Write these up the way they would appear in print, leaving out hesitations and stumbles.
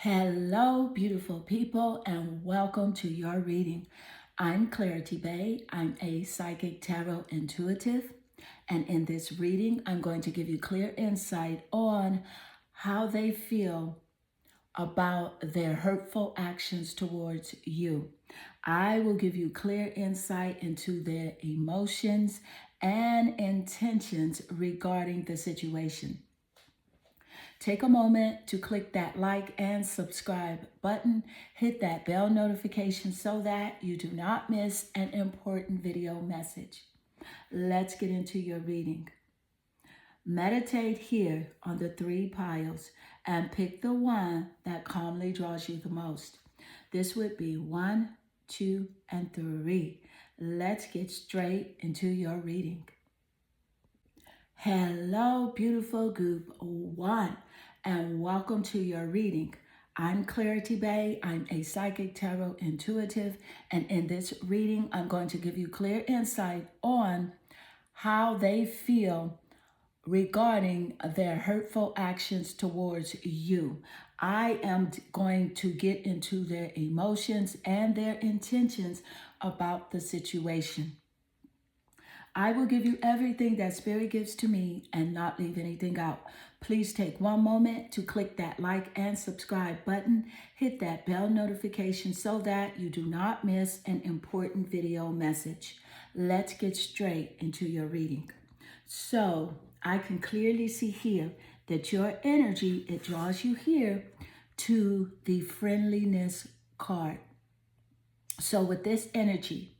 Hello, beautiful people, and welcome to your reading. I'm Clarity Bay. I'm a psychic tarot intuitive, and in this reading, I'm going to give you clear insight on how they feel about their hurtful actions towards you. I will give you clear insight into their emotions and intentions regarding the situation. Take a moment to click that like and subscribe button. Hit that bell notification so that you do not miss an important video message. Let's get into your reading. Meditate here on the three piles and pick the one that calmly draws you the most. This would be 1, 2, and 3. Let's get straight into your reading. Hello, beautiful group 1, and welcome to your reading. I'm Clarity Bay. I'm a psychic tarot intuitive, and in this reading, I'm going to give you clear insight on how they feel regarding their hurtful actions towards you. I am going to get into their emotions and their intentions about the situation. I will give you everything that Spirit gives to me and not leave anything out. Please take one moment to click that like and subscribe button. Hit that bell notification so that you do not miss an important video message. Let's get straight into your reading. So I can clearly see here that your energy, it draws you here to the friendliness card. So with this energy,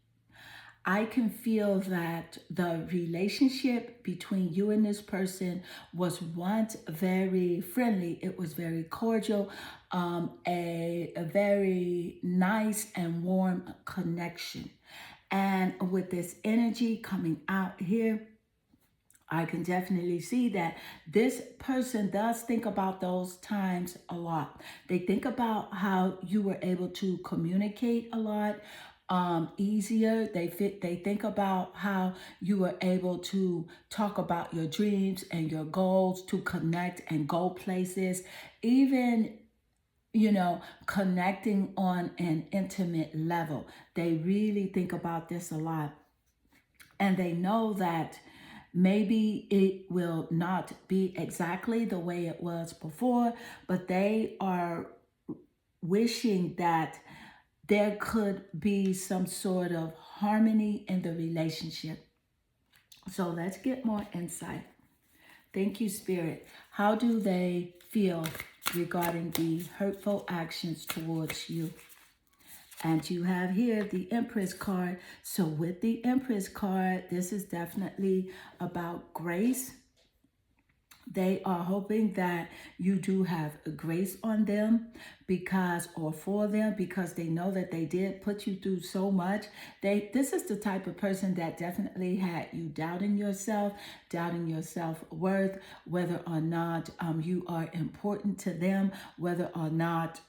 I can feel that the relationship between you and this person was once very friendly. It was very cordial, a very nice and warm connection. And with this energy coming out here, I can definitely see that this person does think about those times a lot. They think about how you were able to communicate a lot easier. They think about how you were able to talk about your dreams and your goals, to connect and go places, even connecting on an intimate level. They really think about this a lot. And they know that maybe it will not be exactly the way it was before, but they are wishing that there could be some sort of harmony in the relationship. So let's get more insight. Thank you, Spirit. How do they feel regarding the hurtful actions towards you? And you have here the Empress card. So with the Empress card, this is definitely about grace. They are hoping that you do have grace on them for them, because they know that they did put you through so much. This is the type of person that definitely had you doubting your self-worth, whether or not you are important to them, whether or not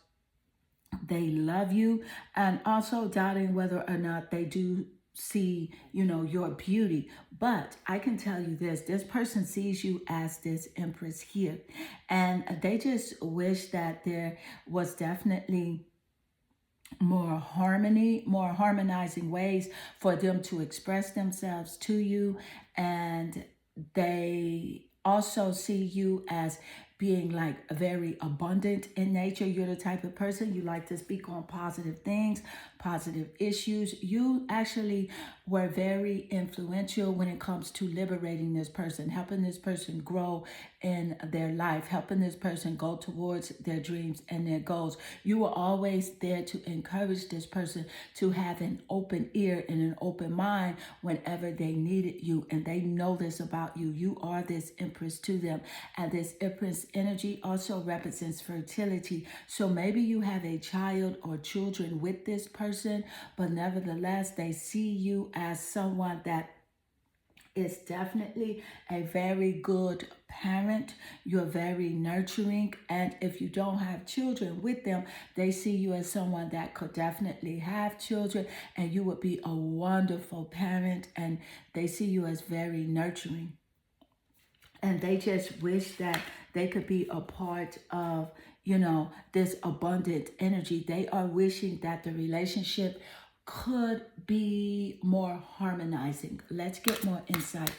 they love you, and also doubting whether or not they do see, your beauty. But I can tell you this person sees you as this Empress here, and they just wish that there was definitely more harmony, more harmonizing ways for them to express themselves to you. And they also see you as being like very abundant in nature. You're the type of person, you like to speak on positive things, positive issues. You actually were very influential when it comes to liberating this person, helping this person grow in their life, helping this person go towards their dreams and their goals. You were always there to encourage this person to have an open ear and an open mind whenever they needed you. And they know this about you. You are this Empress to them. And this Empress energy also represents fertility. So maybe you have a child or children with this person, but nevertheless, they see you as someone that is definitely a very good parent. You're very nurturing. And if you don't have children with them, they see you as someone that could definitely have children, and you would be a wonderful parent. And they see you as very nurturing. And they just wish that they could be a part of, this abundant energy. They are wishing that the relationship could be more harmonizing. Let's get more insight.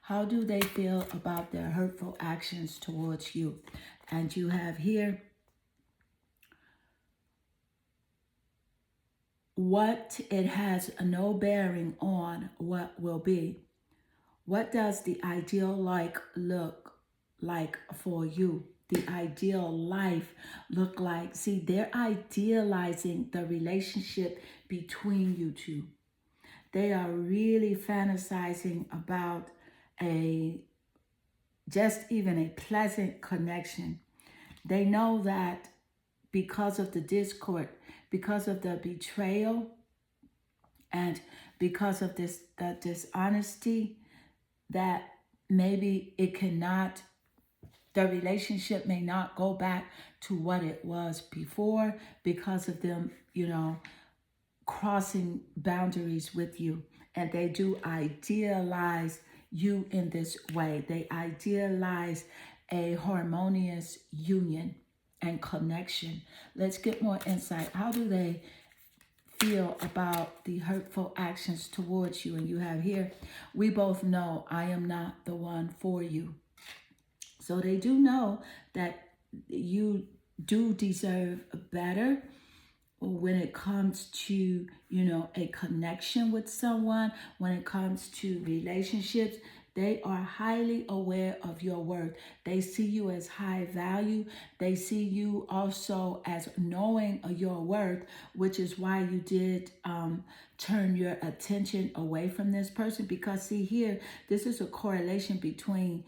How do they feel about their hurtful actions towards you? And you have here, what it has no bearing on what will be. What does the ideal look like for you? The ideal life look like? See, they're idealizing the relationship between you two. They are really fantasizing about just even a pleasant connection. They know that because of the discord, because of the betrayal, and because of the dishonesty, that maybe the relationship may not go back to what it was before because of them, crossing boundaries with you. And they do idealize you in this way. They idealize a harmonious union and connection. Let's get more insight. How do they feel about the hurtful actions towards you? And you have here, we both know I am not the one for you. So they do know that you do deserve better when it comes to, a connection with someone, when it comes to relationships. They are highly aware of your worth. They see you as high value. They see you also as knowing your worth, which is why you did turn your attention away from this person. Because see here, this is a correlation between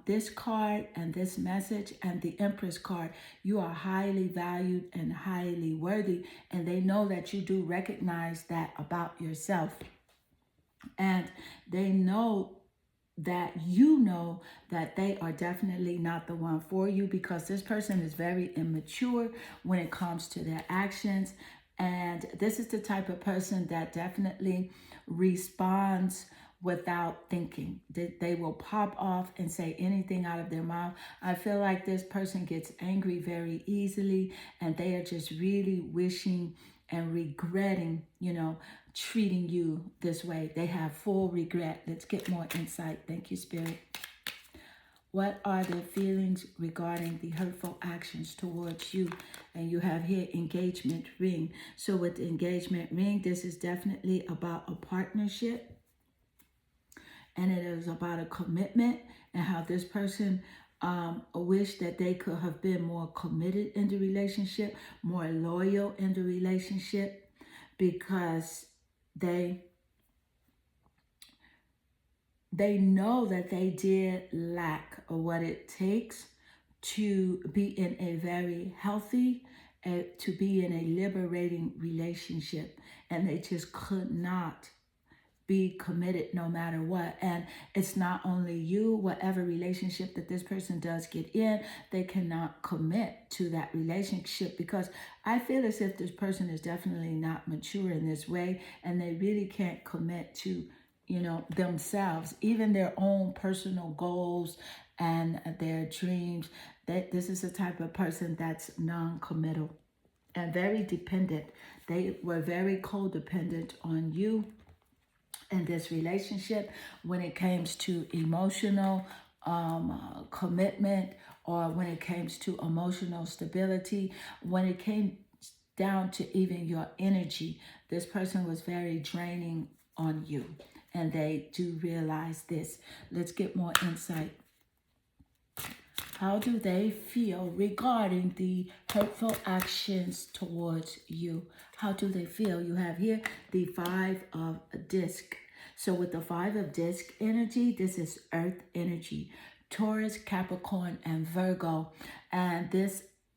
this card and this message and the Empress card. You are highly valued and highly worthy, and they know that you do recognize that about yourself. And they know that that they are definitely not the one for you, because this person is very immature when it comes to their actions. And this is the type of person that definitely responds without thinking. They will pop off and say anything out of their mouth. I feel like this person gets angry very easily, and they are just really wishing and regretting, treating you this way. They have full regret. Let's get more insight. Thank you, Spirit. What are their feelings regarding the hurtful actions towards you? And you have here engagement ring. So with the engagement ring, this is definitely about a partnership. And it is about a commitment, and how this person wish that they could have been more committed in the relationship, more loyal in the relationship, because they know that they did lack what it takes to be in a very healthy, to be in a liberating relationship. And they just could not be committed no matter what. And it's not only you, whatever relationship that this person does get in, they cannot commit to that relationship, because I feel as if this person is definitely not mature in this way, and they really can't commit to, themselves, even their own personal goals and their dreams. That this is the type of person that's non-committal and very dependent. They were very codependent on you in this relationship when it comes to emotional commitment, or when it comes to emotional stability, when it came down to even your energy. This person was very draining on you, and they do realize this. Let's get more insight. How do they feel regarding the hurtful actions towards you? How do they feel? You have here the 5 of disc. So with the 5 of disc energy, this is earth energy, Taurus, Capricorn, and Virgo. And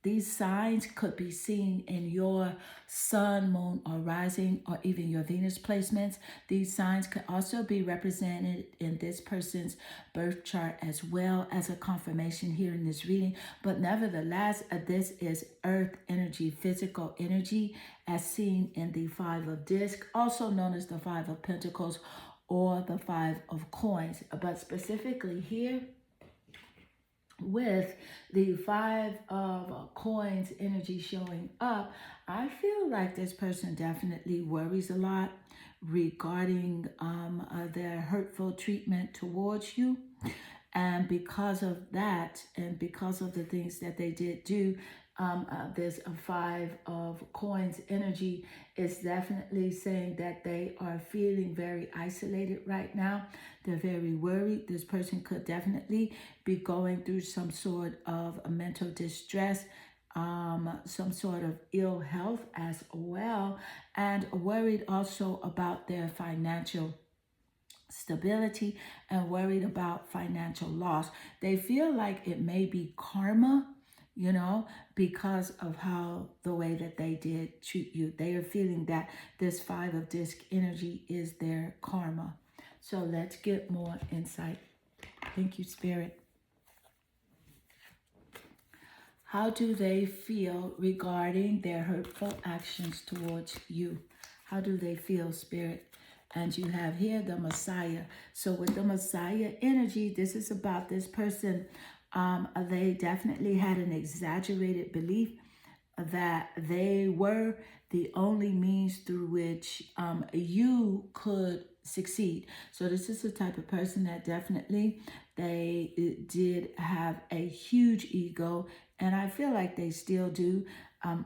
these signs could be seen in your sun, moon, or rising, or even your Venus placements. These signs could also be represented in this person's birth chart as well as a confirmation here in this reading. But nevertheless, this is earth energy, physical energy, as seen in the 5 of disc, also known as the 5 of pentacles or the 5 of coins. But specifically here, with the five of coins energy showing up, I feel like this person definitely worries a lot regarding their hurtful treatment towards you. And because of that, and because of the things that they did do, there's a five of coins energy is definitely saying that they are feeling very isolated right now. They're very worried. This person could definitely be going through some sort of a mental distress, some sort of ill health as well, and worried also about their financial stability and worried about financial loss. They feel like it may be karma, because of how the way that they did treat you. They are feeling that this five of disc energy is their karma. So let's get more insight. Thank you, Spirit. How do they feel regarding their hurtful actions towards you? How do they feel, Spirit? And you have here the Messiah. So with the Messiah energy, this is about this person. They definitely had an exaggerated belief that they were the only means through which you could succeed. So this is the type of person that definitely they did have a huge ego, and I feel like they still do.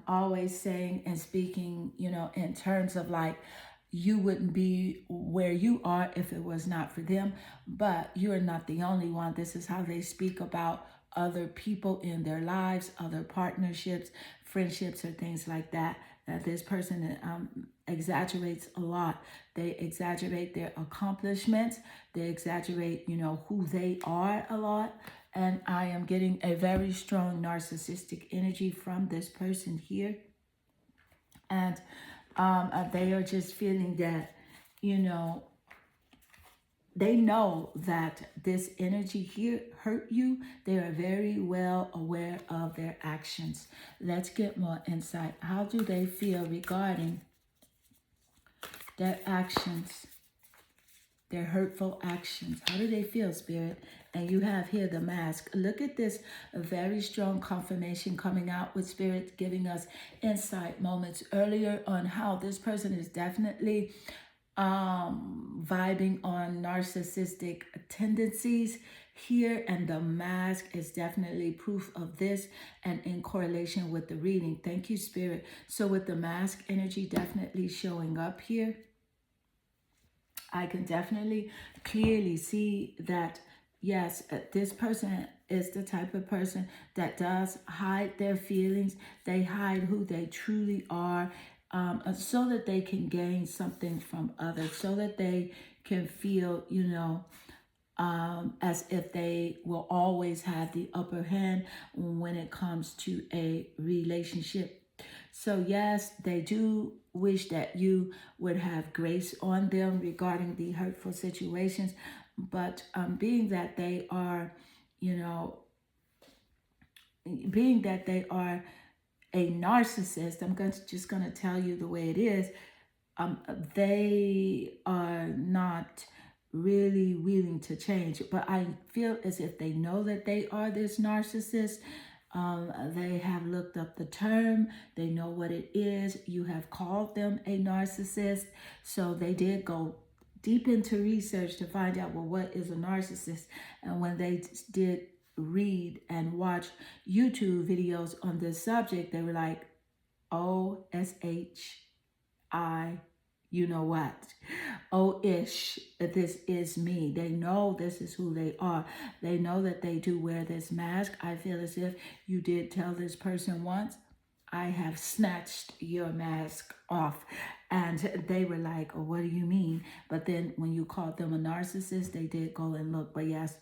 Always saying and speaking, in terms of like, you wouldn't be where you are if it was not for them, but you are not the only one. This is how they speak about other people in their lives, other partnerships, friendships, or things like that. That this person exaggerates a lot. They exaggerate their accomplishments. They exaggerate, who they are a lot. And I am getting a very strong narcissistic energy from this person here. And they are just feeling that, they know that this energy here hurt you. They are very well aware of their actions. Let's get more insight. How do they feel regarding their actions, their hurtful actions? How do they feel, Spirit? And you have here the mask. Look at this, a very strong confirmation coming out with Spirit giving us insight moments earlier on how this person is definitely vibing on narcissistic tendencies here, and the mask is definitely proof of this and in correlation with the reading. Thank you, Spirit. So with the mask energy definitely showing up here, I can definitely clearly see that, yes, this person is the type of person that does hide their feelings. They hide who they truly are, so that they can gain something from others, so that they can feel, as if they will always have the upper hand when it comes to a relationship. So yes, they do wish that you would have grace on them regarding the hurtful situations, but being that they are, being that they are a narcissist, just going to tell you the way it is. They are not really willing to change, but I feel as if they know that they are this narcissist. They have looked up the term. They know what it is. You have called them a narcissist. So they did go deep into research to find out, well, what is a narcissist? And when they did read and watch YouTube videos on this subject, they were like, OSHI, you know what? Oh-ish, this is me. They know this is who they are. They know that they do wear this mask. I feel as if you did tell this person once, I have snatched your mask off. And they were like, oh, what do you mean? But then when you called them a narcissist, they did go and look. But yes,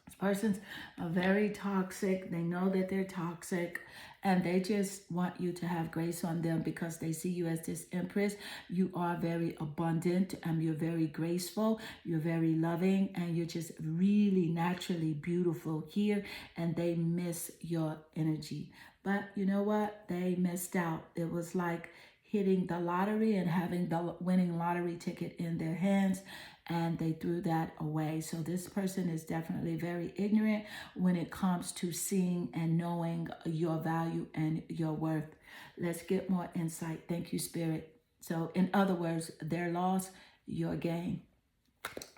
this person's very toxic. They know that they're toxic, and they just want you to have grace on them because they see you as this empress. You are very abundant, and you're very graceful. You're very loving, and you're just really naturally beautiful here, and they miss your energy. But you know what? They missed out. It was like hitting the lottery and having the winning lottery ticket in their hands, and they threw that away. So this person is definitely very ignorant when it comes to seeing and knowing your value and your worth. Let's get more insight. Thank you, Spirit. So in other words, their loss, your gain.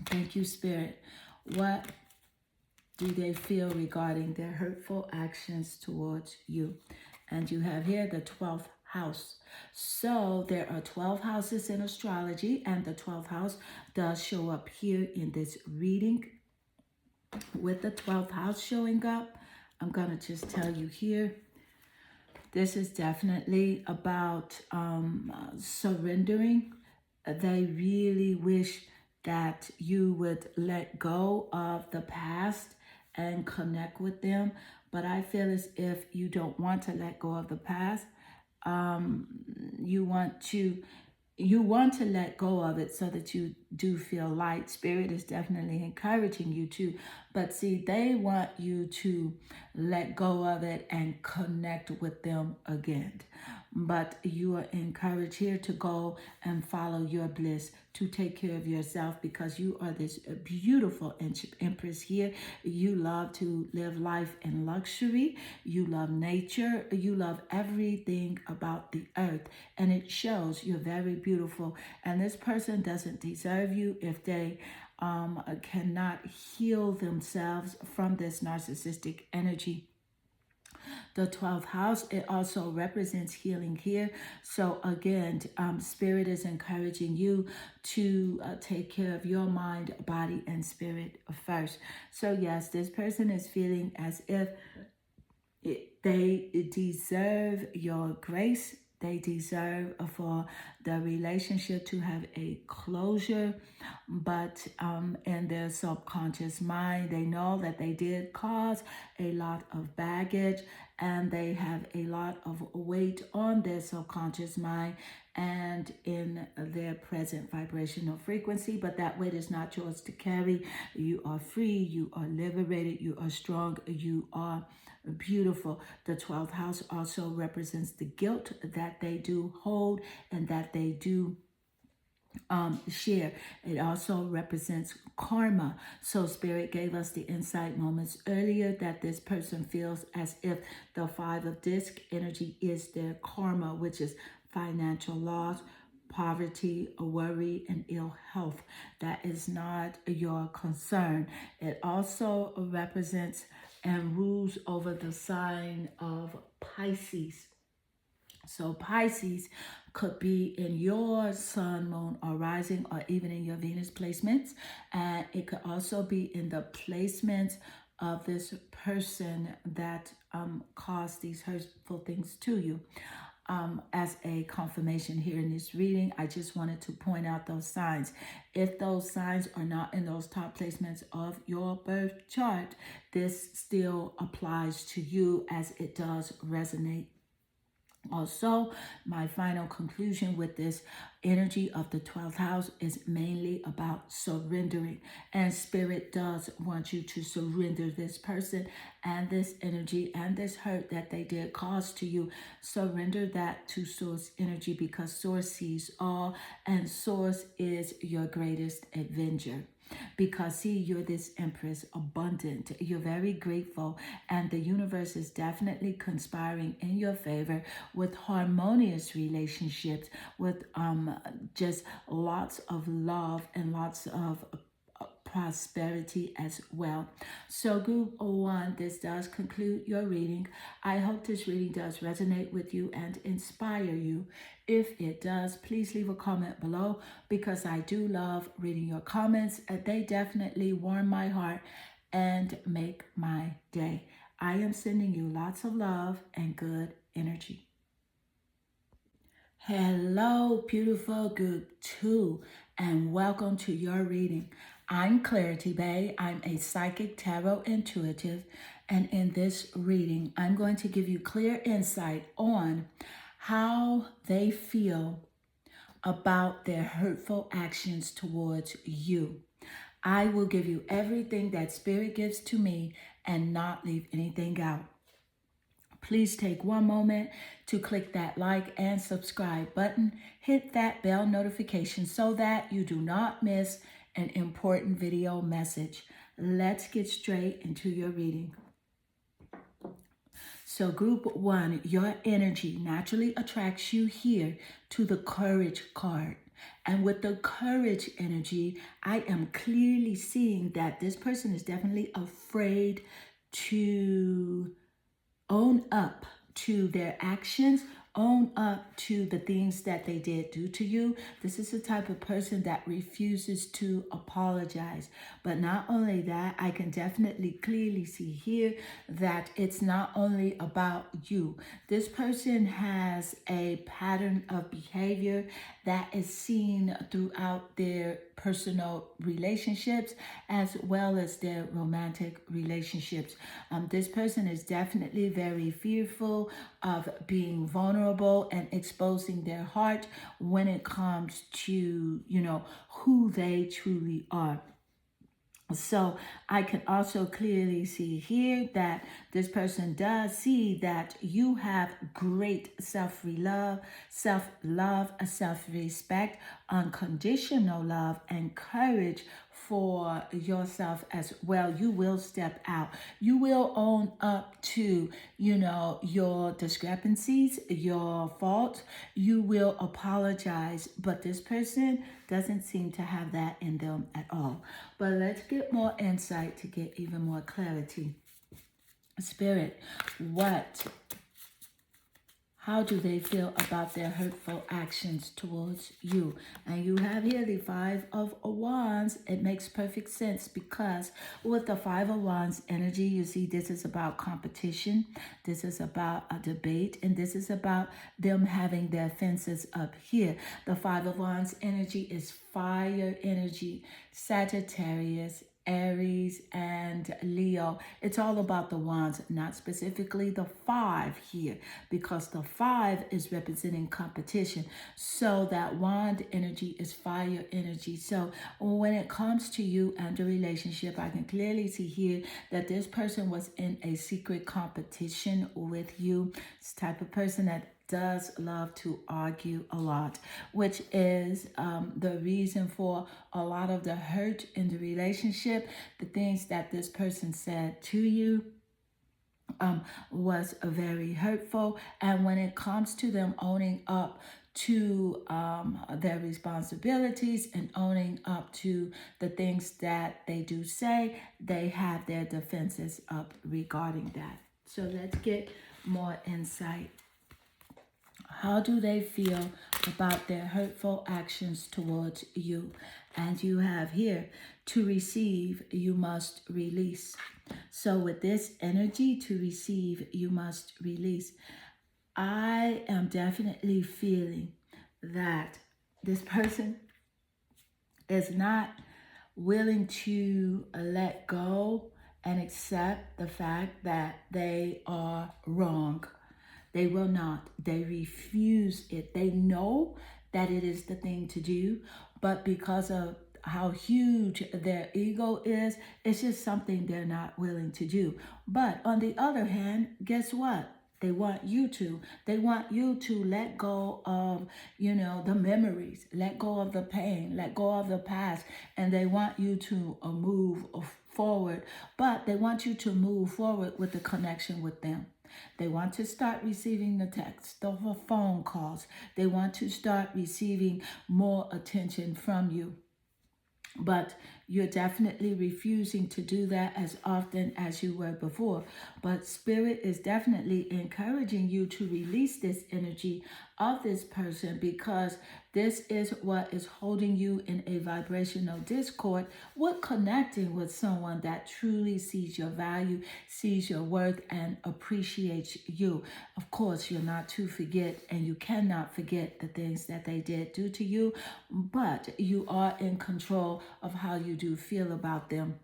Thank you, Spirit. What do they feel regarding their hurtful actions towards you? And you have here the 12th house. So there are 12 houses in astrology, and the 12th house does show up here in this reading. With the 12th house showing up, I'm going to just tell you here, this is definitely about surrendering. They really wish that you would let go of the past and connect with them. But I feel as if you don't want to let go of the past. You want to let go of it so that you do feel light. Spirit is definitely encouraging you to. But see, they want you to let go of it and connect with them again. But you are encouraged here to go and follow your bliss, to take care of yourself, because you are this beautiful empress here. You love to live life in luxury. You love nature. You love everything about the earth. And it shows. You're very beautiful. And this person doesn't deserve you if they cannot heal themselves from this narcissistic energy. The 12th house, it also represents healing here. So again, Spirit is encouraging you to take care of your mind, body, and spirit first. So yes, this person is feeling as if they deserve your grace. They deserve for the relationship to have a closure, but in their subconscious mind, they know that they did cause a lot of baggage, and they have a lot of weight on their subconscious mind and in their present vibrational frequency. But that weight is not yours to carry. You are free, you are liberated, you are strong, you are beautiful. The 12th house also represents the guilt that they do hold and that they do share. It also represents karma. So Spirit gave us the insight moments earlier that this person feels as if the 5 of disc energy is their karma, which is financial loss, poverty, worry, and ill health. That is not your concern. It also represents and rules over the sign of Pisces. So Pisces could be in your sun, moon, or rising, or even in your Venus placements. And it could also be in the placements of this person that caused these hurtful things to you. As a confirmation here in this reading, I just wanted to point out those signs. If those signs are not in those top placements of your birth chart, this still applies to you, as it does resonate. Also, my final conclusion with this energy of the 12th house is mainly about surrendering. And Spirit does want you to surrender this person and this energy and this hurt that they did cause to you. Surrender that to Source energy, because Source sees all, and Source is your greatest avenger. Because see, you're this empress, abundant, you're very grateful, and the universe is definitely conspiring in your favor with harmonious relationships, with just lots of love and lots of prosperity as well. So group 1, this does conclude your reading. I hope this reading does resonate with you and inspire you. If it does, please leave a comment below, because I do love reading your comments. They definitely warm my heart and make my day. I am sending you lots of love and good energy. Hello, beautiful group 2, and welcome to your reading. I'm Clarity Bay. I'm a psychic tarot intuitive, and in this reading, I'm going to give you clear insight on how they feel about their hurtful actions towards you. I will give you everything that Spirit gives to me and not leave anything out. Please take one moment to click that like and subscribe button. Hit that bell notification so that you do not miss an important video message. Let's get straight into your reading. So group 1, your energy naturally attracts you here to the courage card. And with the courage energy, I am clearly seeing that this person is definitely afraid to own up to their actions, own up to the things that they did do to you. This is the type of person that refuses to apologize. But not only that, I can definitely clearly see here that it's not only about you. This person has a pattern of behavior that is seen throughout their personal relationships as well as their romantic relationships. This person is definitely very fearful of being vulnerable and exposing their heart when it comes to, who they truly are. So I can also clearly see here that this person does see that you have great self-love, self-respect, unconditional love, and courage for yourself as well. You will step out. You will own up to, your discrepancies, your faults. You will apologize, but this person doesn't seem to have that in them at all. But let's get more insight to get even more clarity. Spirit, how do they feel about their hurtful actions towards you? And you have here the 5 of Wands. It makes perfect sense because with the 5 of Wands energy, you see this is about competition. This is about a debate. And this is about them having their fences up here. The 5 of Wands energy is fire energy, Sagittarius, Aries, and Leo. It's all about the wands, not specifically the 5 here, because the 5 is representing competition. So that wand energy is fire energy. So when it comes to you and the relationship, I can clearly see here that this person was in a secret competition with you. This type of person that does love to argue a lot, which is the reason for a lot of the hurt in the relationship. The things that this person said to you was very hurtful. And when it comes to them owning up to their responsibilities and owning up to the things that they do say, they have their defenses up regarding that. So let's get more insight. How do they feel about their hurtful actions towards you? And you have here, to receive, you must release. So with this energy, to receive, you must release. I am definitely feeling that this person is not willing to let go and accept the fact that they are wrong. They will not. They refuse it. They know that it is the thing to do, but because of how huge their ego is, it's just something they're not willing to do. But on the other hand, guess what? They want you to. They want you to let go of, the memories, let go of the pain, let go of the past, and they want you to move forward. But they want you to move forward with the connection with them. They want to start receiving the texts, the phone calls. They want to start receiving more attention from you. But you're definitely refusing to do that as often as you were before. But Spirit is definitely encouraging you to release this energy of this person, because this is what is holding you in a vibrational discord with connecting with someone that truly sees your value, sees your worth, and appreciates you. Of course, you're not to forget, and you cannot forget the things that they did do to you, but you are in control of how you do feel about them.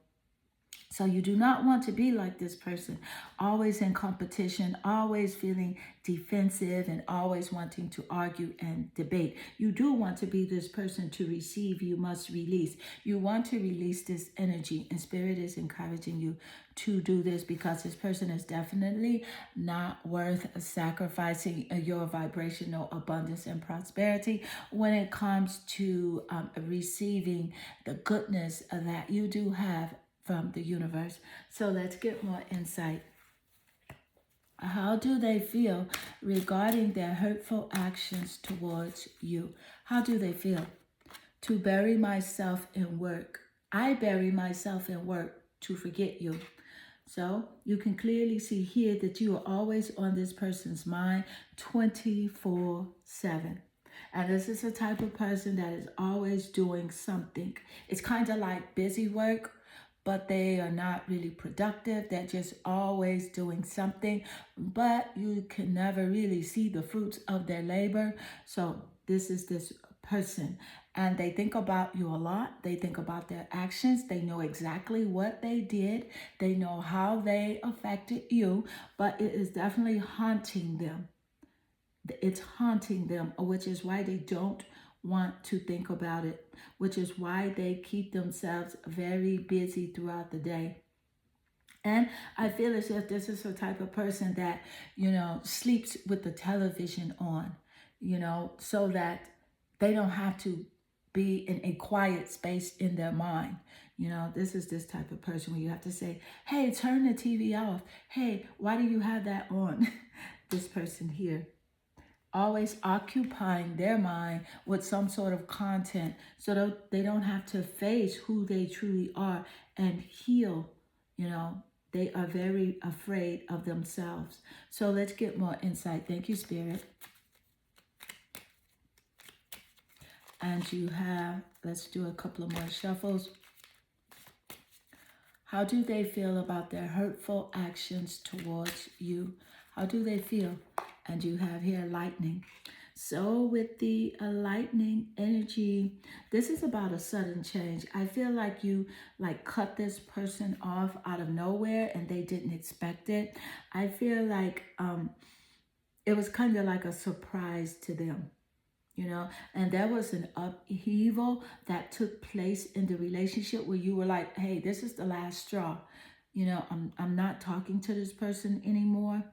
So you do not want to be like this person, always in competition, always feeling defensive and always wanting to argue and debate. You do want to be this person. To receive, you must release. You want to release this energy, and Spirit is encouraging you to do this because this person is definitely not worth sacrificing your vibrational abundance and prosperity when it comes to receiving the goodness that you do have from the universe. So let's get more insight. How do they feel regarding their hurtful actions towards you? How do they feel? To bury myself in work. I bury myself in work to forget you. So you can clearly see here that you are always on this person's mind 24/7. And this is the type of person that is always doing something. It's kind of like busy work, but they are not really productive. They're just always doing something, but you can never really see the fruits of their labor. So this is this person, and they think about you a lot. They think about their actions. They know exactly what they did. They know how they affected you, but it is definitely haunting them. It's haunting them, which is why they don't want to think about it, which is why they keep themselves very busy throughout the day. And I feel as if this is the type of person that, sleeps with the television on, so that they don't have to be in a quiet space in their mind. This is this type of person where you have to say, hey, turn the TV off. Hey, why do you have that on? This person here, always occupying their mind with some sort of content so that they don't have to face who they truly are and heal. They are very afraid of themselves. So let's get more insight. Thank you, Spirit. And you have, let's do a couple of more shuffles. How do they feel about their hurtful actions towards you? How do they feel? And you have here lightning. So with the lightning energy, this is about a sudden change. I feel like you cut this person off out of nowhere and they didn't expect it. I feel like it was kind of like a surprise to them. And there was an upheaval that took place in the relationship where you were like, hey, this is the last straw. I'm not talking to this person anymore.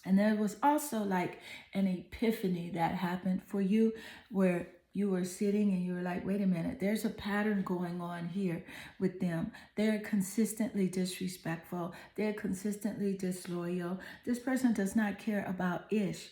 And there was also like an epiphany that happened for you where you were sitting and you were like, wait a minute, there's a pattern going on here with them. They're consistently disrespectful. They're consistently disloyal. This person does not care about Ish.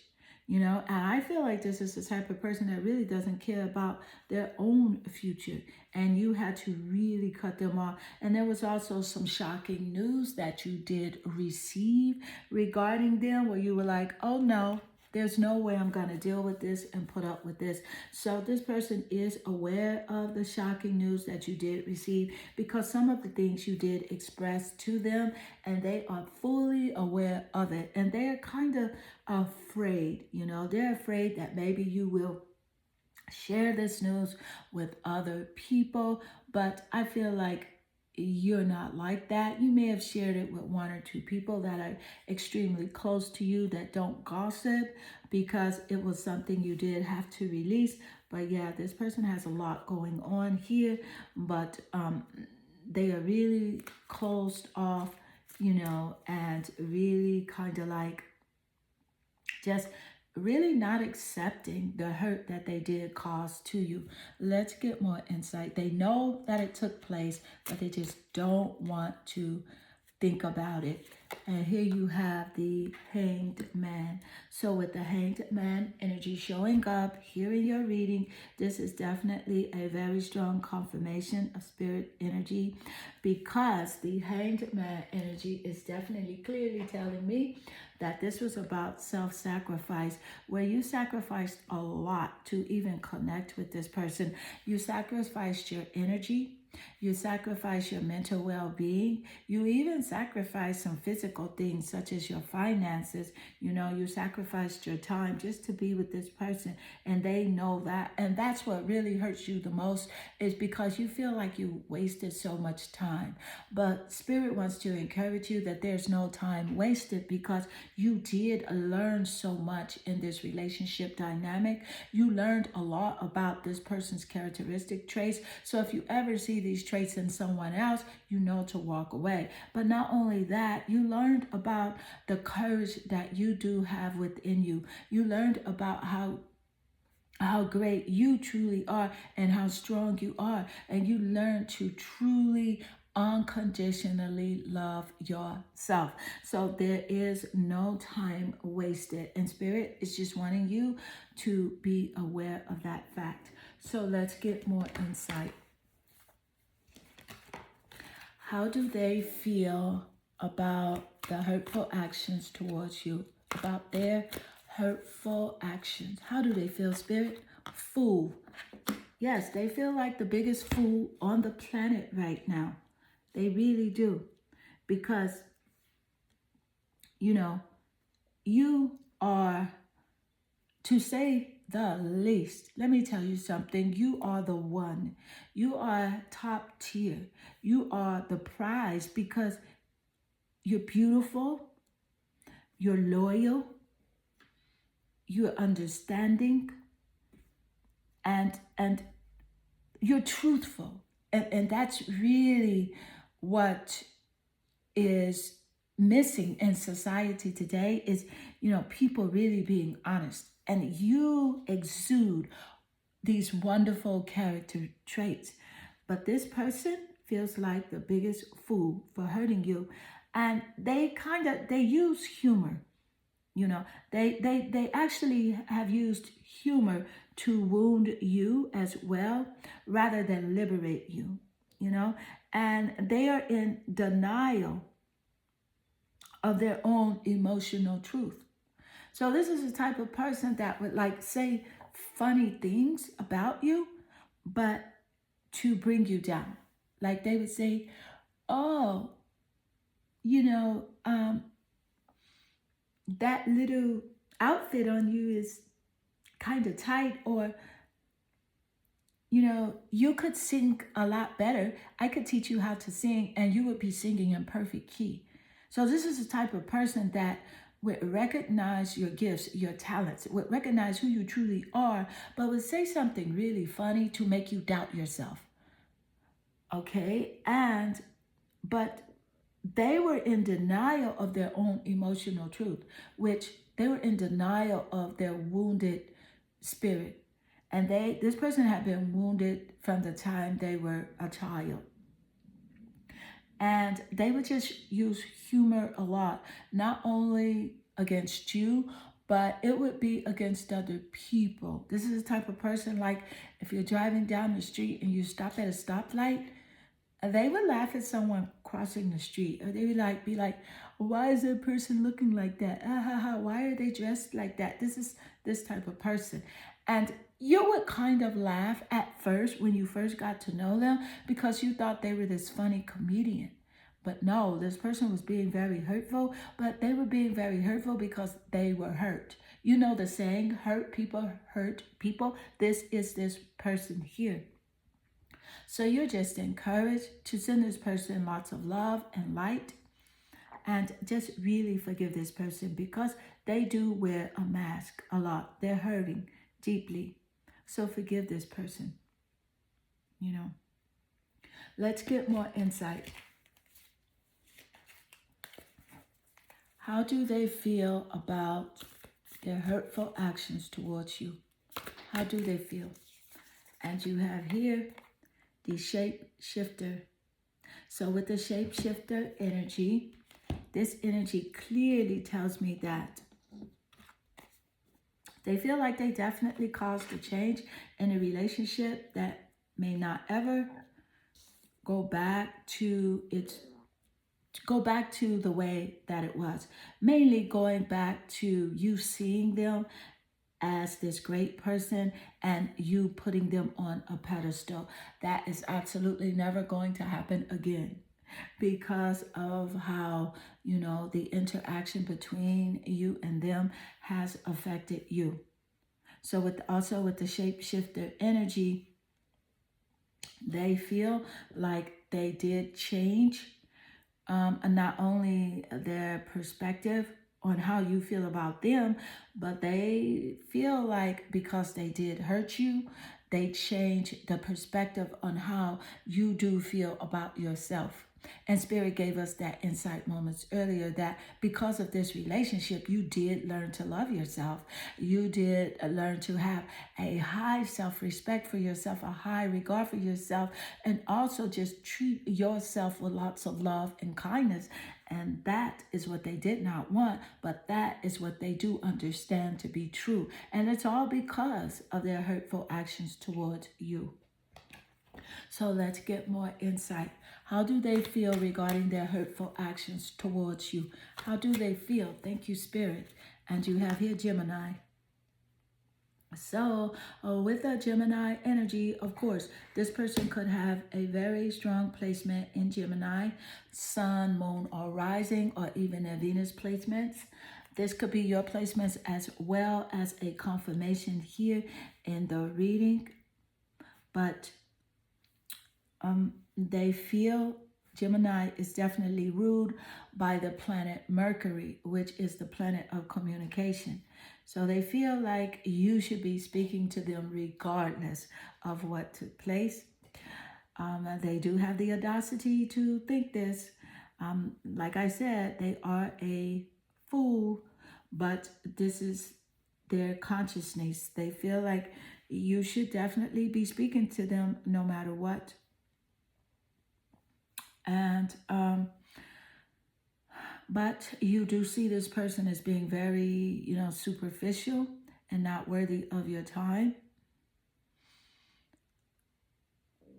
And I feel like this is the type of person that really doesn't care about their own future. And you had to really cut them off. And there was also some shocking news that you did receive regarding them where you were like, oh no, there's no way I'm going to deal with this and put up with this. So this person is aware of the shocking news that you did receive because some of the things you did express to them and they are fully aware of it. And they're kind of afraid, they're afraid that maybe you will share this news with other people. But I feel like you're not like that. You may have shared it with one or two people that are extremely close to you that don't gossip because it was something you did have to release. But yeah, this person has a lot going on here, but they are really closed off, and really kind of like just really not accepting the hurt that they did cause to you. Let's get more insight. They know that it took place, but they just don't want to think about it. And here you have the Hanged Man. So with the Hanged Man energy showing up here in your reading, this is definitely a very strong confirmation of spirit energy because the Hanged Man energy is definitely clearly telling me that this was about self-sacrifice, where you sacrificed a lot to even connect with this person. You sacrificed your energy. You sacrifice your mental well-being. You even sacrifice some physical things such as your finances. You sacrificed your time just to be with this person, and they know that. And that's what really hurts you the most, is because you feel like you wasted so much time. But Spirit wants to encourage you that there's no time wasted, because you did learn so much in this relationship dynamic. You learned a lot about this person's characteristic traits. So if you ever see these traits in someone else, you know to walk away. But not only that, you learned about the courage that you do have within you. You learned about how great you truly are and how strong you are. And you learn to truly unconditionally love yourself. So there is no time wasted. And Spirit is just wanting you to be aware of that fact. So let's get more insight. How do they feel about the hurtful actions towards you? About their hurtful actions. How do they feel, Spirit? Fool. Yes, they feel like the biggest fool on the planet right now. They really do. Because, you are, to say the least, let me tell you something. You are the one. You are top tier. You are the prize, because you're beautiful. You're loyal. You're understanding. And you're truthful. And that's really what is missing in society today, is, people really being honest. And you exude these wonderful character traits. But this person feels like the biggest fool for hurting you. And they use humor. They actually have used humor to wound you as well, rather than liberate you, and they are in denial of their own emotional truth. So this is the type of person that would say funny things about you, but to bring you down. Like they would say, oh, that little outfit on you is kind of tight, or you could sing a lot better. I could teach you how to sing and you would be singing in perfect key. So this is the type of person that would recognize your gifts, your talents, would recognize who you truly are, but would say something really funny to make you doubt yourself. Okay? But they were in denial of their own emotional truth, which they were in denial of their wounded spirit. And this person had been wounded from the time they were a child. And they would just use humor a lot, not only against you, but it would be against other people. This is the type of person, like if you're driving down the street and you stop at a stoplight, they would laugh at someone crossing the street, or they would be like, why is that person looking like that? Why are they dressed like that? This is this type of person. And you would kind of laugh at first when you first got to know them, because you thought they were this funny comedian. But no, this person was being very hurtful, but they were being very hurtful because they were hurt. You know the saying, hurt people hurt people. This is this person here. So you're just encouraged to send this person lots of love and light, and just really forgive this person, because they do wear a mask a lot. They're hurting deeply. So forgive this person. Let's get more insight. How do they feel about their hurtful actions towards you? How do they feel? And you have here the shapeshifter. So with the shapeshifter energy, this energy clearly tells me that they feel like they definitely caused a change in a relationship that may not ever go back to the way that it was. Mainly going back to you seeing them as this great person and you putting them on a pedestal. That is absolutely never going to happen again because of how, the interaction between you and them has affected you. So with the shapeshifter energy, they feel like they did change, and not only their perspective on how you feel about them, but they feel like because they did hurt you, they change the perspective on how you do feel about yourself. And Spirit gave us that insight moments earlier that because of this relationship, you did learn to love yourself. You did learn to have a high self-respect for yourself, a high regard for yourself, and also just treat yourself with lots of love and kindness. And that is what they did not want, but that is what they do understand to be true. And it's all because of their hurtful actions towards you. So let's get more insight. How do they feel regarding their hurtful actions towards you? How do they feel? Thank you, Spirit. And you have here Gemini. So with the Gemini energy, of course, this person could have a very strong placement in Gemini, sun, moon, or rising, or even their Venus placements. This could be your placements as well as a confirmation here in the reading. But they feel Gemini is definitely ruled by the planet Mercury, which is the planet of communication. So they feel like you should be speaking to them regardless of what took place. They do have the audacity to think this. Like I said, they are a fool, but this is their consciousness. They feel like you should definitely be speaking to them no matter what. And but you do see this person as being very, superficial and not worthy of your time.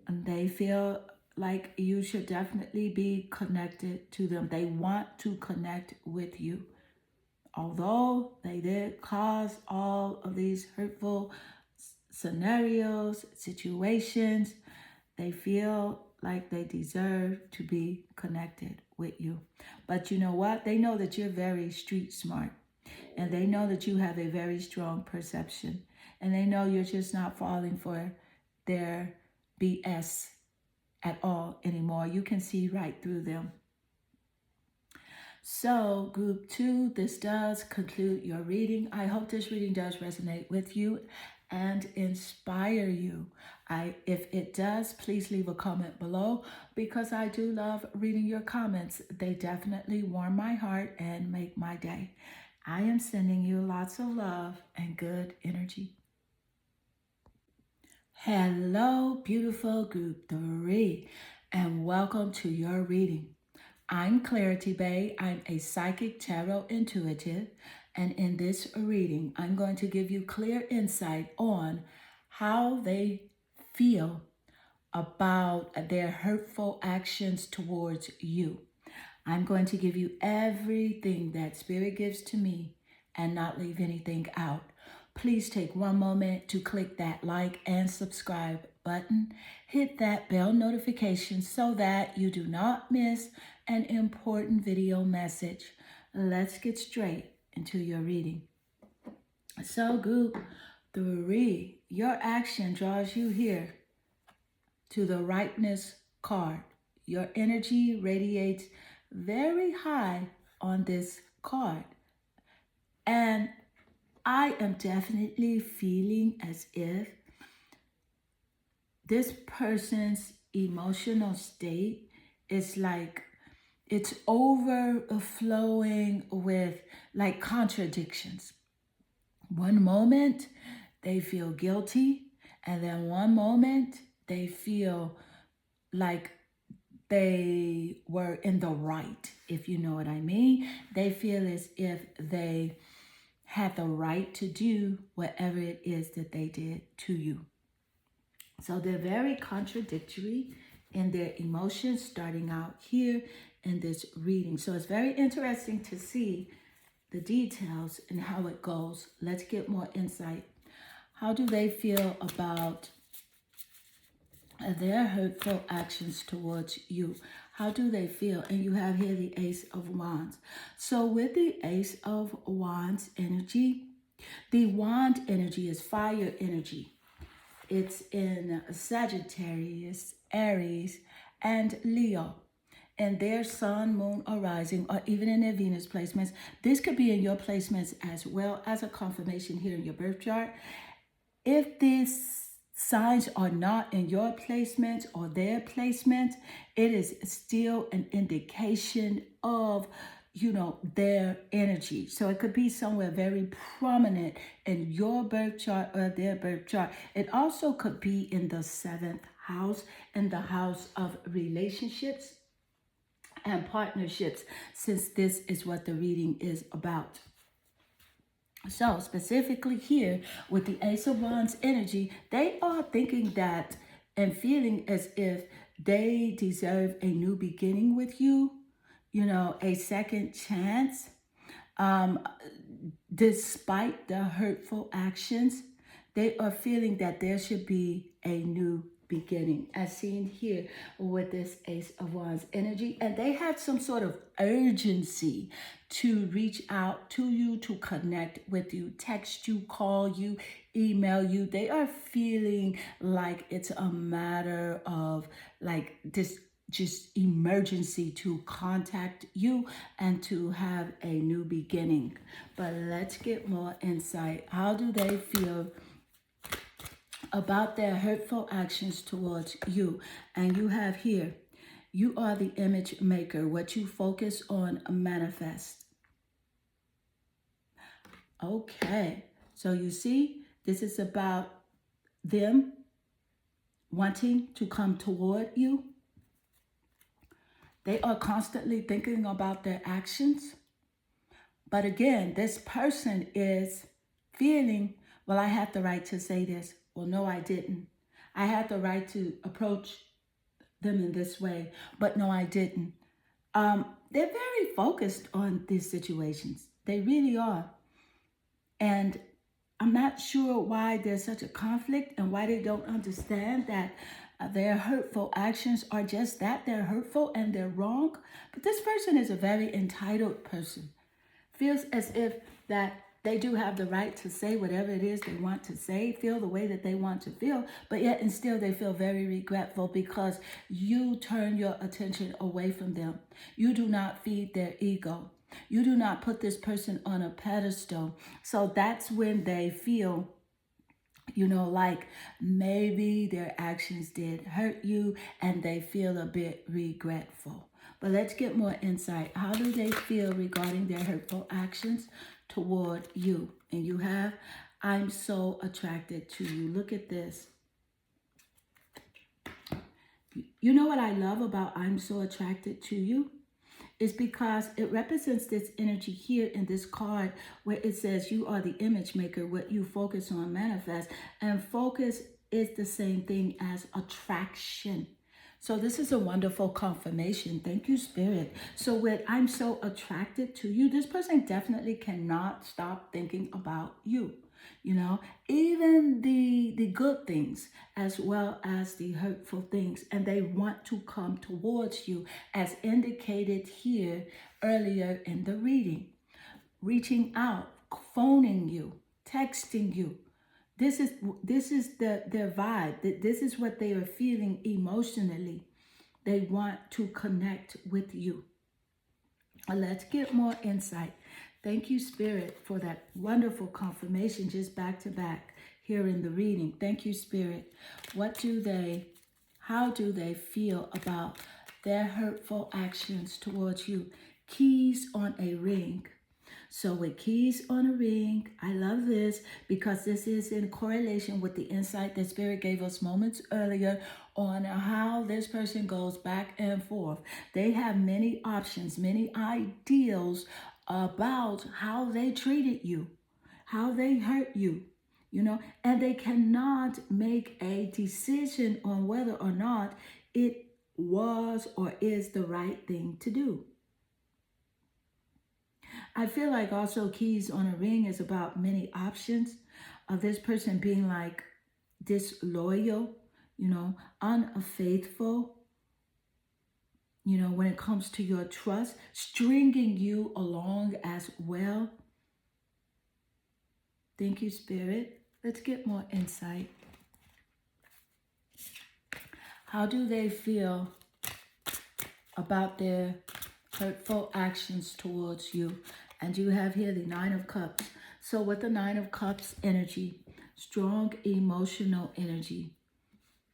And they feel like you should definitely be connected to them. They want to connect with you. Although they did cause all of these hurtful scenarios, situations, they feel like they deserve to be connected with you. But you know what? They know that you're very street smart. And they know that you have a very strong perception. And they know you're just not falling for their BS at all anymore. You can see right through them. So group 2, this does conclude your reading. I hope this reading does resonate with you and inspire you. If it does, please leave a comment below because I do love reading your comments. They definitely warm my heart and make my day. I am sending you lots of love and good energy. Hello, beautiful group 3, and welcome to your reading. I'm Clarity Bay. I'm a psychic tarot intuitive, and in this reading, I'm going to give you clear insight on how they feel about their hurtful actions towards you. I'm going to give you everything that Spirit gives to me and not leave anything out. Please take one moment to click that like and subscribe button. Hit that bell notification so that you do not miss an important video message. Let's get straight into your reading. So group 3, your action draws you here to the ripeness card. Your energy radiates very high on this card. And I am definitely feeling as if this person's emotional state is like it's overflowing with like contradictions. One moment they feel guilty, and then one moment they feel like they were in the right, if you know what I mean. They feel as if they had the right to do whatever it is that they did to you. So they're very contradictory in their emotions starting out here in this reading. So it's very interesting to see the details and how it goes. Let's get more insight. How do they feel about their hurtful actions towards you? How do they feel? And you have here the Ace of Wands. So with the Ace of Wands energy, the wand energy is fire energy. It's in Sagittarius, Aries, and Leo. And their sun, moon, or rising, or even in their Venus placements. This could be in your placements as well as a confirmation here in your birth chart. If these signs are not in your placements or their placements, it is still an indication of, their energy. So it could be somewhere very prominent in your birth chart or their birth chart. It also could be in the 7th house, in the house of relationships and partnerships, since this is what the reading is about. So specifically here with the Ace of Wands energy, they are thinking that and feeling as if they deserve a new beginning with you, a second chance. Despite the hurtful actions, they are feeling that there should be a new beginning, as seen here with this Ace of Wands energy. And they have some sort of urgency to reach out to you, to connect with you, text you, call you, email you. They are feeling like it's a matter of like this just emergency to contact you and to have a new beginning. But let's get more insight. How do they feel about their hurtful actions towards you? And you have here, you are the image maker. What you focus on manifest. Okay, so you see, this is about them wanting to come toward you. They are constantly thinking about their actions. But again, this person is feeling, well, I have the right to say this. Well, no, I didn't. I had the right to approach them in this way, but no, I didn't. They're very focused on these situations. They really are. And I'm not sure why there's such a conflict and why they don't understand that their hurtful actions are just that. They're hurtful and they're wrong. But this person is a very entitled person. Feels as if that they do have the right to say whatever it is they want to say, feel the way that they want to feel, but yet and still they feel very regretful because you turn your attention away from them. You do not feed their ego. You do not put this person on a pedestal. So that's when they feel, like maybe their actions did hurt you and they feel a bit regretful. But let's get more insight. How do they feel regarding their hurtful actions toward you? And you have, I'm so attracted to you. Look at this. You know what I love about I'm so attracted to you? Is because it represents this energy here in this card where it says you are the image maker, what you focus on manifest. And focus is the same thing as attraction. So this is a wonderful confirmation. Thank you, Spirit. So with I'm so attracted to you, this person definitely cannot stop thinking about you. Even the good things as well as the hurtful things. And they want to come towards you as indicated here earlier in the reading. Reaching out, phoning you, texting you. This is their vibe. This is what they are feeling emotionally. They want to connect with you. Let's get more insight. Thank you, Spirit, for that wonderful confirmation just back to back here in the reading. Thank you, Spirit. How do they feel about their hurtful actions towards you? Keys on a ring. So with keys on a ring, I love this because this is in correlation with the insight that Spirit gave us moments earlier on how this person goes back and forth. They have many options, many ideals about how they treated you, how they hurt you, and they cannot make a decision on whether or not it was or is the right thing to do. I feel like also keys on a ring is about many options of this person being like disloyal, unfaithful, when it comes to your trust, stringing you along as well. Thank you, Spirit. Let's get more insight. How do they feel about their hurtful actions towards you? And you have here the Nine of Cups. So with the Nine of Cups energy, strong emotional energy,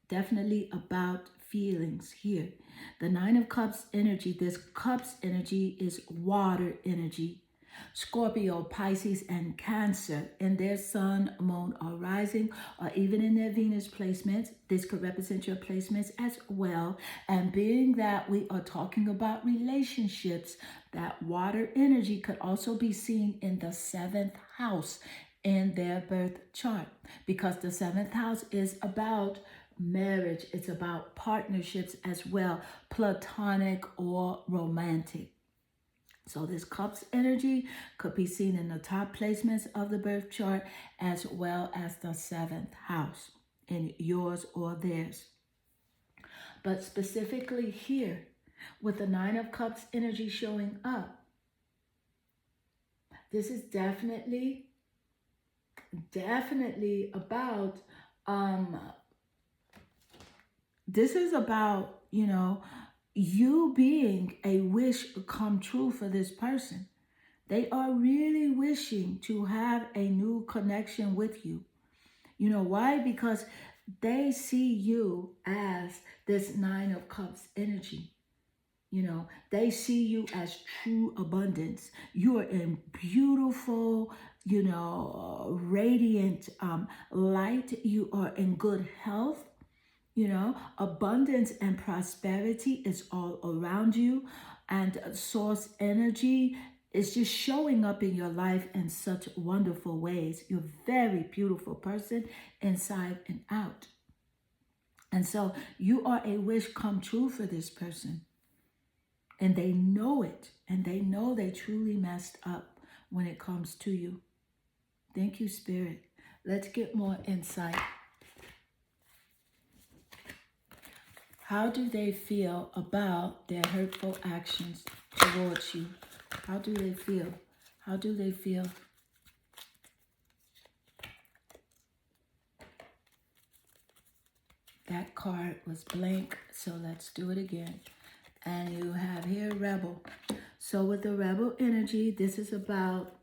definitely about feelings here. The Nine of Cups energy, this Cups energy is water energy. Scorpio, Pisces, and Cancer in their sun, moon, or rising, or even in their Venus placements. This could represent your placements as well. And being that we are talking about relationships, that water energy could also be seen in the 7th house in their birth chart, because the 7th house is about marriage. It's about partnerships as well, platonic or romantic. So this Cups energy could be seen in the top placements of the birth chart as well as the 7th house in yours or theirs. But specifically here, with the Nine of Cups energy showing up, this is definitely about, this is about, you being a wish come true for this person. They are really wishing to have a new connection with you. You know why? Because they see you as this Nine of Cups energy. They see you as true abundance. You are in beautiful, radiant light. You are in good health. Abundance and prosperity is all around you, and source energy is just showing up in your life in such wonderful ways. You're a very beautiful person inside and out. And so you are a wish come true for this person. And they know it, and they know they truly messed up when it comes to you. Thank you, Spirit. Let's get more insight. How do they feel about their hurtful actions towards you? How do they feel? How do they feel? That card was blank, so let's do it again. And you have here Rebel. So with the Rebel energy, this is about,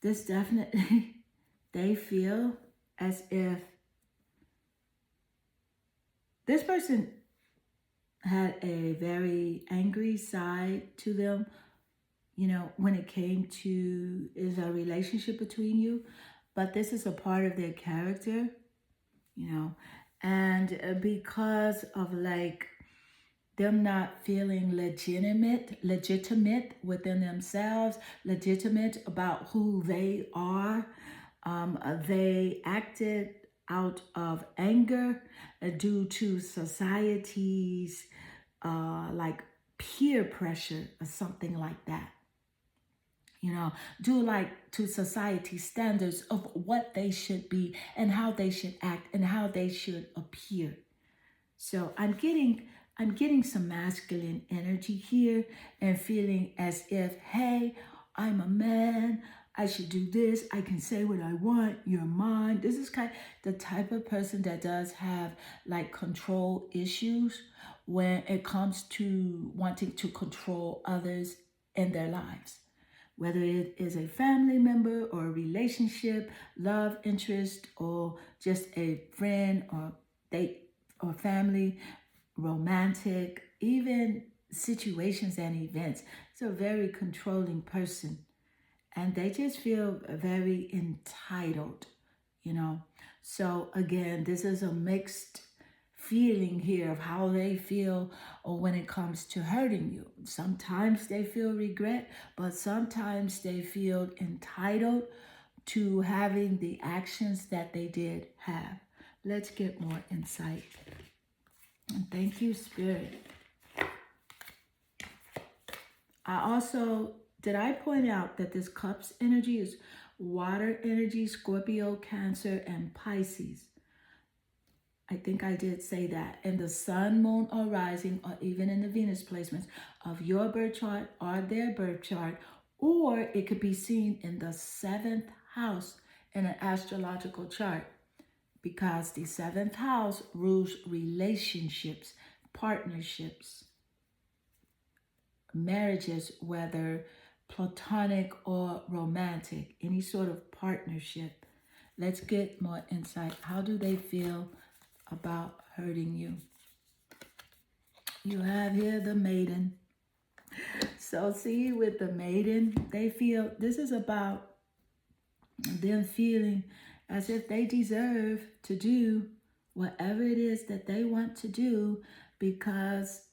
this definitely, they feel as if this person had a very angry side to them, when it came to is a relationship between you. But this is a part of their character, and because of like them not feeling legitimate within themselves, legitimate about who they are, they acted out of anger due to society's like peer pressure or something like that. Due like to society standards of what they should be and how they should act and how they should appear. So I'm getting some masculine energy here and feeling as if, hey, I'm a man. I should do this. I can say what I want. You're mine. This is kind of the type of person that does have like control issues when it comes to wanting to control others in their lives. Whether it is a family member or a relationship, love interest, or just a friend or date or family, romantic, even situations and events. It's a very controlling person. And they just feel very entitled, So again, this is a mixed feeling here of how they feel or when it comes to hurting you. Sometimes they feel regret, but sometimes they feel entitled to having the actions that they did have. Let's get more insight. And thank you, Spirit. Did I point out that this Cups energy is water energy, Scorpio, Cancer, and Pisces? I think I did say that. And the sun, moon, or rising, or even in the Venus placements of your birth chart or their birth chart, or it could be seen in the 7th house in an astrological chart, because the 7th house rules relationships, partnerships, marriages, whether platonic or romantic, any sort of partnership. Let's get more insight. How do they feel about hurting you? You have here the Maiden. So see, with the Maiden, they feel this is about them feeling as if they deserve to do whatever it is that they want to do, because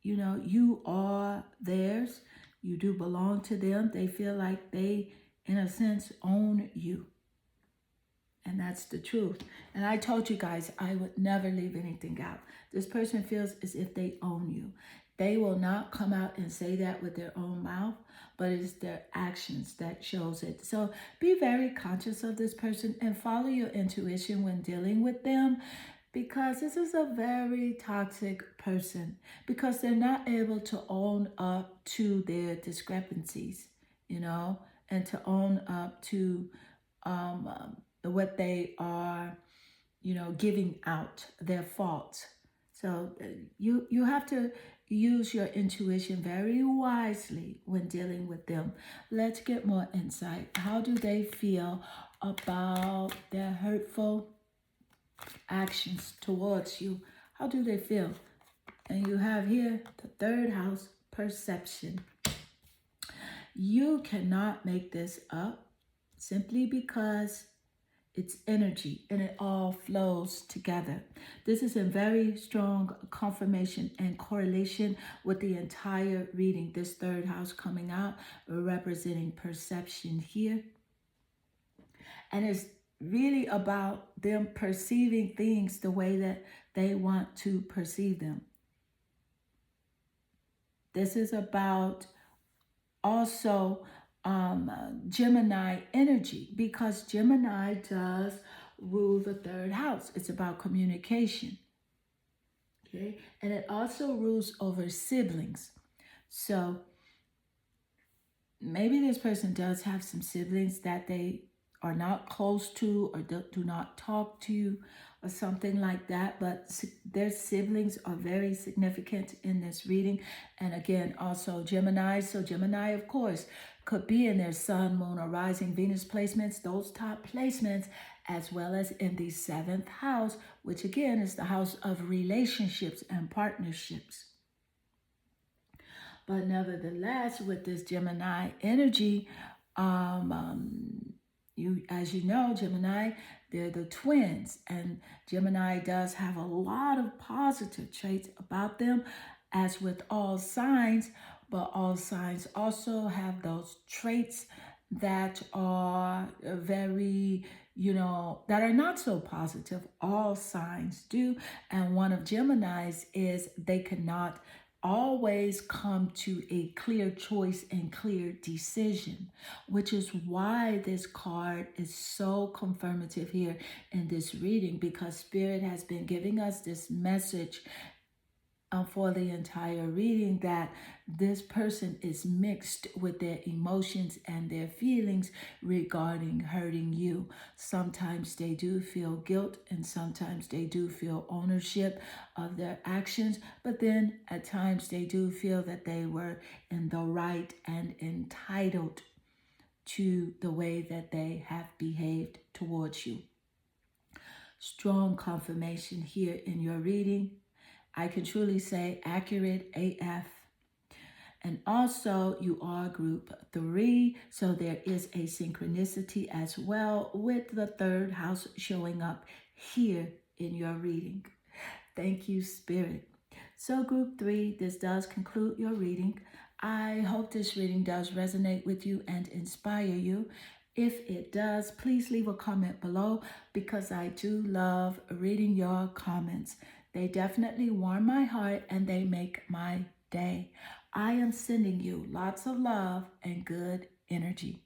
you are theirs. You do belong to them. They feel like they, in a sense, own you. And that's the truth. And I told you guys, I would never leave anything out. This person feels as if they own you. They will not come out and say that with their own mouth, but it's their actions that shows it. So be very conscious of this person and follow your intuition when dealing with them, because this is a very toxic person, because they're not able to own up to their discrepancies, and to own up to what they are, giving out, their faults. So you have to use your intuition very wisely when dealing with them. Let's get more insight. How do they feel about their hurtful actions towards you? How do they feel? And you have here the 3rd house, perception. You cannot make this up, simply because it's energy and it all flows together. This is in very strong confirmation and correlation with the entire reading. This 3rd house coming out representing perception here. And it's really about them perceiving things the way that they want to perceive them. This is about also Gemini energy, because Gemini does rule the 3rd house. It's about communication. Okay, and it also rules over siblings. So maybe this person does have some siblings that they are not close to, or do not talk to, or something like that, but their siblings are very significant in this reading. And again, also Gemini. So Gemini, of course, could be in their sun, moon, or rising Venus placements, those top placements, as well as in the 7th house, which again is the house of relationships and partnerships. But nevertheless, with this Gemini energy, as you know, Gemini, they're the twins, and Gemini does have a lot of positive traits about them, as with all signs, but all signs also have those traits that are very, that are not so positive. All signs do, and one of Gemini's is they cannot always come to a clear choice and clear decision, which is why this card is so confirmative here in this reading, because Spirit has been giving us this message for the entire reading, that this person is mixed with their emotions and their feelings regarding hurting you. Sometimes they do feel guilt, and sometimes they do feel ownership of their actions, but then at times they do feel that they were in the right and entitled to the way that they have behaved towards you. Strong confirmation here in your reading. I can truly say accurate AF. And also you are group 3, so there is a synchronicity as well with the 3rd house showing up here in your reading. Thank you, Spirit. So group 3, this does conclude your reading. I hope this reading does resonate with you and inspire you. If it does, please leave a comment below, because I do love reading your comments. They definitely warm my heart and they make my day. I am sending you lots of love and good energy.